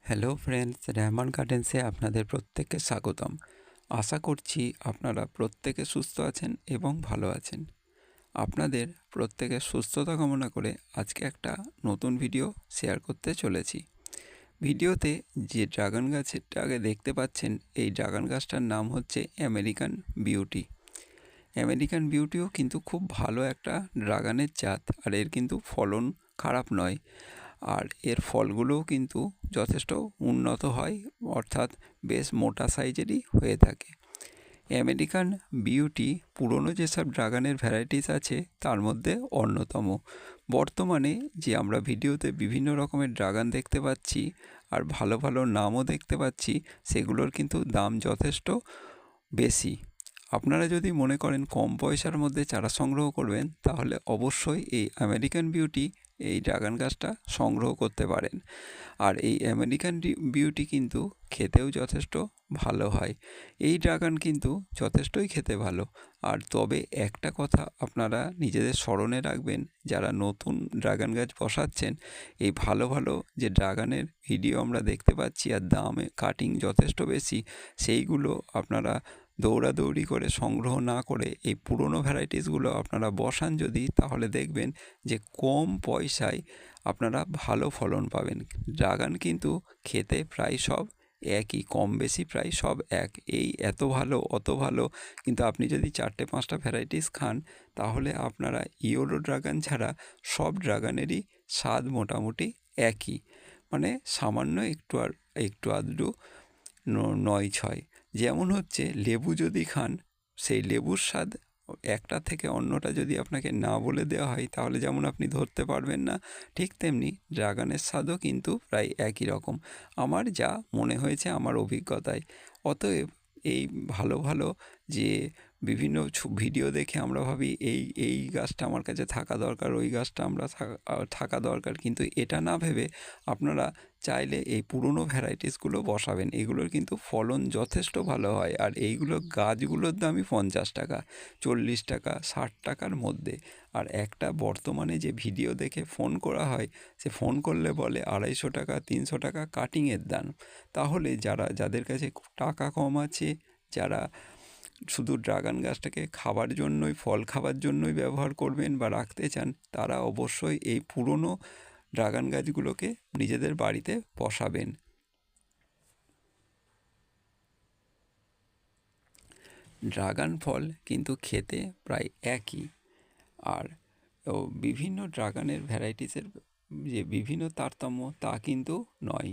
Hello friends, Rehman গার্ডেন্সে আপনাদের প্রত্যেককে স্বাগতম। আশা করছি আপনারা প্রত্যেকে সুস্থ আছেন এবং ভালো আছেন। আপনাদের প্রত্যেকের সুস্থতা কামনা করে আজকে একটা নতুন ভিডিও শেয়ার করতে চলেছি। ভিডিওতে যে ড্রাগন গাছটাকে দেখতে পাচ্ছেন, এই ড্রাগন গাছটার নাম হচ্ছে আমেরিকান বিউটি। আমেরিকান বিউটিও কিন্তু খুব ভালো একটা ড্রাগনের জাত, আর এর কিন্তু ফলন খারাপ নয়। আর এর ফলগুলোও কিন্তু যথেষ্ট উন্নত হয়, অর্থাৎ বেশ মোটা সাইজেরই হয়ে থাকে। আমেরিকান বিউটি পুরনো যেসব ড্রাগনের ভ্যারাইটিস আছে তার মধ্যে অন্যতম। বর্তমানে যে আমরা ভিডিওতে বিভিন্ন রকমের ড্রাগন দেখতে পাচ্ছি আর ভালো ভালো নামও দেখতে পাচ্ছি, সেগুলোর কিন্তু দাম যথেষ্ট বেশি। আপনারা যদি মনে করেন কম পয়সার মধ্যে চারা সংগ্রহ করবেন, তাহলে অবশ্যই এই আমেরিকান বিউটি এই ড্রাগন গাছটা সংগ্রহ করতে পারেন। আর এই আমেরিকান বিউটি কিন্তু খেতেও যথেষ্ট ভালো হয়। এই ড্রাগন কিন্তু যথেষ্টই খেতে ভালো। আর তবে একটা কথা আপনারা নিজেদের স্মরণে রাখবেন, যারা নতুন ড্রাগন গাছ বসাচ্ছেন, এই ভালো ভালো যে ড্রাগনের ভিডিও আমরা দেখতে পাচ্ছি আর দামে কাটিং যথেষ্ট বেশি, সেইগুলো আপনারা দৌড়াদৌড়ি করে সংগ্রহ না করে এই পুরনো ভ্যারাইটিসগুলো আপনারা বসান যদি, তাহলে দেখবেন যে কম পয়সায় আপনারা ভালো ফলন পাবেন। ড্রাগন কিন্তু খেতে প্রায় সব একই, কম বেশি প্রায় সব এক। এই এত ভালো অত ভালো, কিন্তু আপনি যদি 4-5টা ভ্যারাইটিস খান, তাহলে আপনারা ইয়েলো ড্রাগন ছাড়া সব ড্রাগনেরই স্বাদ মোটামুটি একই। মানে সামান্য একটু আধটু নয় ছয়। যেমন হচ্ছে লেবু যদি খান, সেই লেবুর স্বাদ একটা থেকে অন্যটা যদি আপনাকে না বলে দেওয়া হয়, তাহলে যেমন আপনি ধরতে পারবেন না, ঠিক তেমনি ড্রাগনের স্বাদও কিন্তু প্রায় একই রকম, আমার যা মনে হয়েছে আমার অভিজ্ঞতায়। অতএব এই ভালো ভালো যে বিভিন্ন ভিডিও দেখে আমরা ভাবি এই গাছটা আমার কাছে থাকা দরকার, ওই গাছটা আমরা থাকা দরকার, কিন্তু এটা না ভেবে আপনারা চাইলে এই পুরনো ভ্যারাইটিসগুলো বসাবেন। এগুলোর কিন্তু ফলন যথেষ্ট ভালো হয়। আর এইগুলো গাছগুলোর দামই 50 টাকা, 40 টাকা, 60 টাকার মধ্যে। আর একটা বর্তমানে যে ভিডিও দেখে ফোন করা হয়, সে ফোন করলে বলে 250 টাকা, 300 টাকা কাটিংয়ের দাম। তাহলে যাদের কাছে টাকা কম আছে, যারা শুধু ড্রাগন গাছটাকে খাবার জন্যই, ফল খাবার জন্যই ব্যবহার করবেন বা রাখতে চান, তারা অবশ্যই এই পুরনো ড্রাগন গাছগুলোকে নিজেদের বাড়িতে বসাবেন। ড্রাগন ফল কিন্তু খেতে প্রায় একই। আর বিভিন্ন ড্রাগনের ভ্যারাইটিসের যে বিভিন্ন তারতম্য, তা কিন্তু নয়।